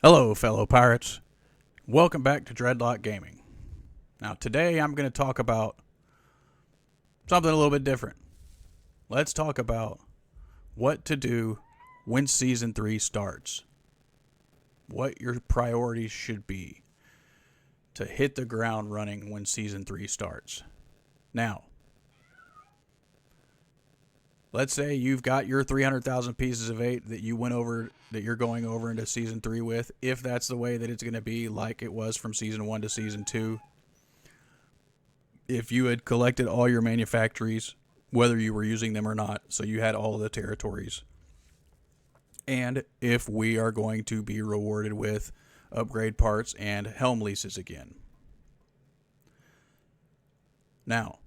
Hello, fellow pirates. Welcome back to Dreadlock Gaming. Now, today I'm going to talk about something a little bit different. Let's talk about what to do when Season 3 starts. What your priorities should be to hit the ground running when Season 3 starts. Now, let's say you've got your 300,000 pieces of 8 that you're going over into Season 3 with, if that's the way that it's going to be like it was from Season 1 to Season 2. If you had collected all your manufactories, whether you were using them or not, so you had all of the territories. And if we are going to be rewarded with upgrade parts and helm leases again. Now,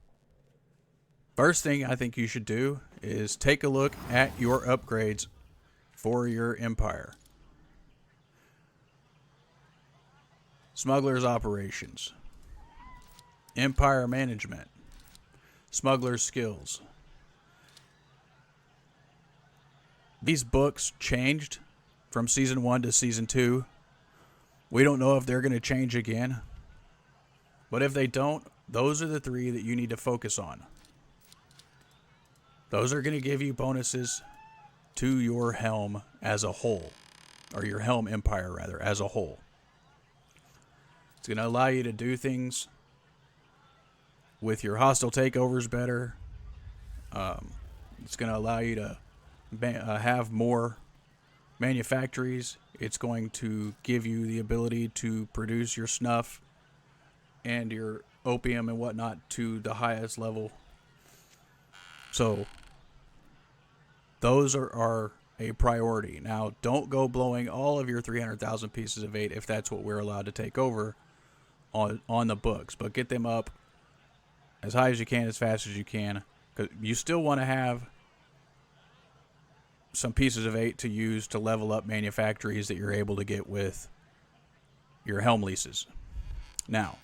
first thing I think you should do is take a look at your upgrades for your empire. Smuggler's operations, empire management, smuggler's skills. These books changed from Season 1 to Season 2. We don't know if they're going to change again. But if they don't, those are the three that you need to focus on. Those are going to give you bonuses to your helm as a whole. Or your helm empire, rather, as a whole. It's going to allow you to do things with your hostile takeovers better. It's going to allow you to have more manufactories. It's going to give you the ability to produce your snuff and your opium and whatnot to the highest level. So those are a priority. Now, don't go blowing all of your 300,000 pieces of 8 if that's what we're allowed to take over on the books. But get them up as high as you can, as fast as you can. Because you still want to have some pieces of 8 to use to level up manufactories that you're able to get with your helm leases. Now,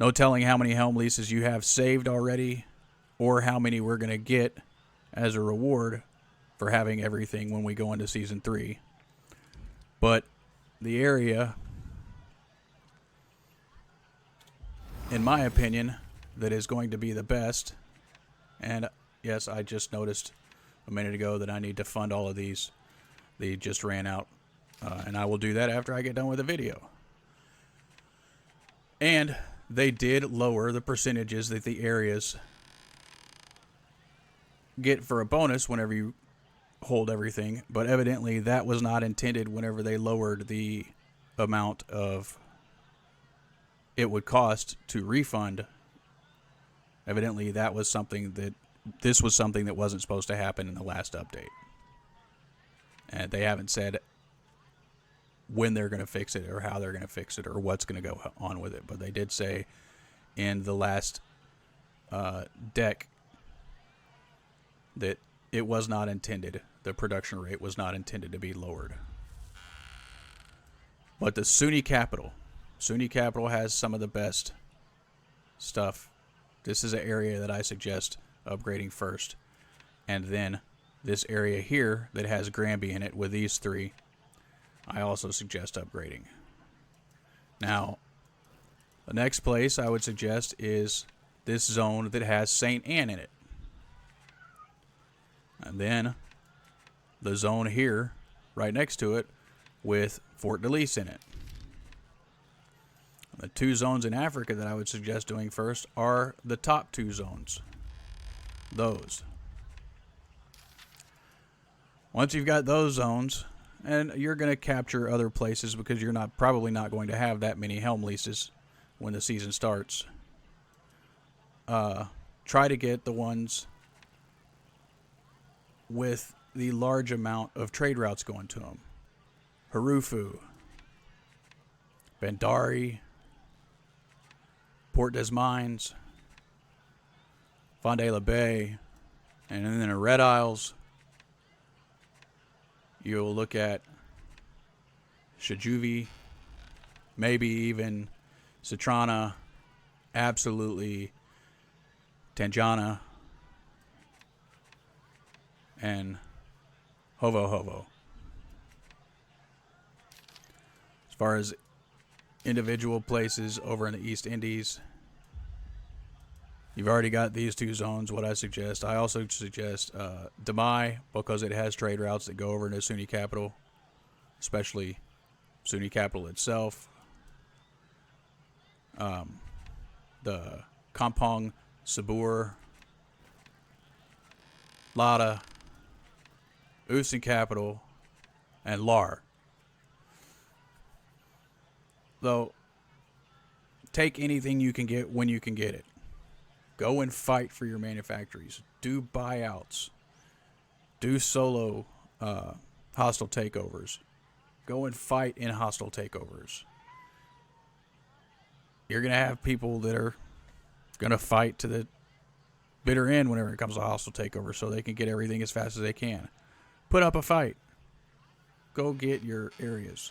no telling how many helm leases you have saved already or how many we're going to get as a reward for having everything when we go into Season 3. But the area, in my opinion, that is going to be the best, and yes, I just noticed a minute ago that I need to fund all of these. They just ran out, and I will do that after I get done with the video. And they did lower the percentages that the areas get for a bonus whenever you hold everything, but evidently that was not intended whenever they lowered the amount of it would cost to refund. Evidently that was something that this was something that wasn't supposed to happen in the last update. And they haven't said when they're going to fix it or how they're going to fix it or what's going to go on with it. But they did say in the last deck that it was not intended, the production rate was not intended to be lowered. But the Sunni Capital has some of the best stuff. This is an area that I suggest upgrading first. And then this area here that has Granby in it with these three, I also suggest upgrading. Now, the next place I would suggest is this zone that has St. Anne in it. And then the zone here, right next to it, with Fort Delise in it. The two zones in Africa that I would suggest doing first are the top two zones. Those. Once you've got those zones, and you're going to capture other places because you're probably not going to have that many helm leases when the season starts. Try to get the ones with the large amount of trade routes going to them. Harufu, Bandari, Port des Mines, Fondé La Bay, and then the Red Isles, you'll look at Shajuvi, maybe even Citrana, absolutely Tanjana, and Hovo Hovo. As far as individual places over in the East Indies, you've already got these two zones. What I suggest, I also suggest Damai, because it has trade routes that go over into Sunni capital, especially Sunni capital itself. The Kampong, Sabur, Lada, Usan capital, and Lar. Though, take anything you can get when you can get it. Go and fight for your manufactories. Do buyouts. Do solo hostile takeovers. Go and fight in hostile takeovers. You're going to have people that are going to fight to the bitter end whenever it comes to hostile takeover, so they can get everything as fast as they can. Put up a fight. Go get your areas.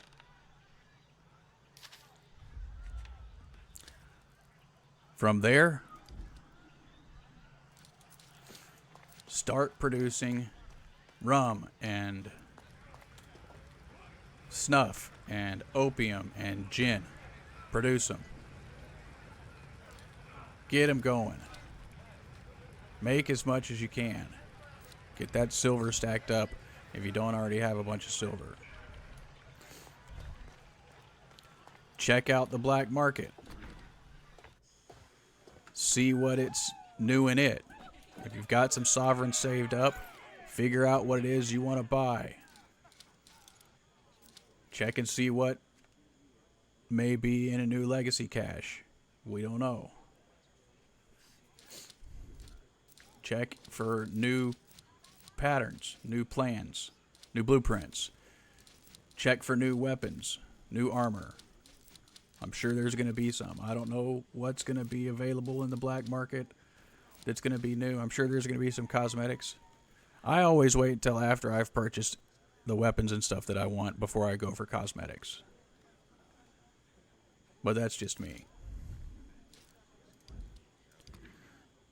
From there, start producing rum and snuff and opium and gin. Produce them. Get them going. Make as much as you can. Get that silver stacked up if you don't already have a bunch of silver. Check out the black market. See what it's new in it. If you've got some sovereign saved up, figure out what it is you want to buy. Check and see what may be in a new legacy cache. We don't know. Check for new patterns, new plans, new blueprints. Check for new weapons, new armor. I'm sure there's going to be some. I don't know what's going to be available in the black market that's going to be new. I'm sure there's going to be some cosmetics. I always wait until after I've purchased the weapons and stuff that I want before I go for cosmetics. But that's just me.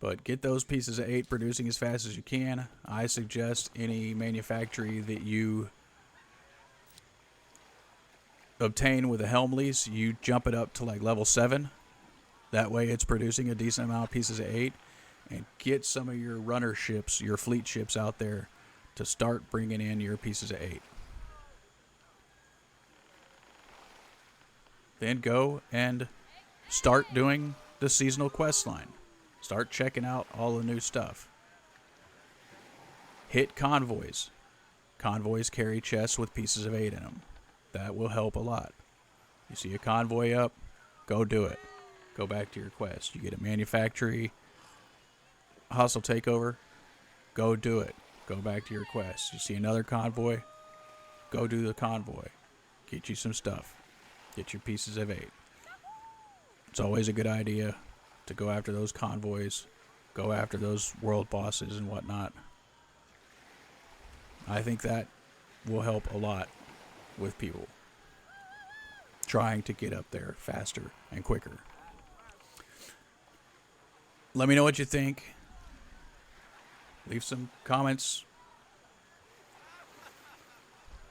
But get those pieces of 8 producing as fast as you can. I suggest any manufactory that you obtain with a helm lease, you jump it up to like level 7. That way it's producing a decent amount of pieces of 8. And get some of your runner ships, your fleet ships out there to start bringing in your pieces of 8. Then go and start doing the seasonal quest line. Start checking out all the new stuff. Hit convoys. Convoys carry chests with pieces of 8 in them. That will help a lot. You see a convoy up, go do it. Go back to your quest. You get a manufactory, hostile takeover, go do it. Go back to your quest. You see another convoy, go do the convoy. Get you some stuff. Get your pieces of 8. It's always a good idea to go after those convoys, go after those world bosses and whatnot. I think that will help a lot with people trying to get up there faster and quicker. Let me know what you think. Leave some comments.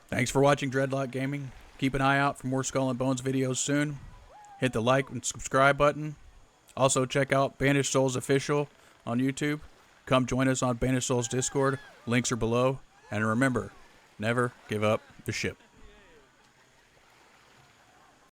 Thanks for watching Dreadlock Gaming. Keep an eye out for more Skull and Bones videos soon. Hit the like and subscribe button. Also check out Banished Souls Official on YouTube. Come join us on Banished Souls Discord. Links are below. And remember, never give up the ship.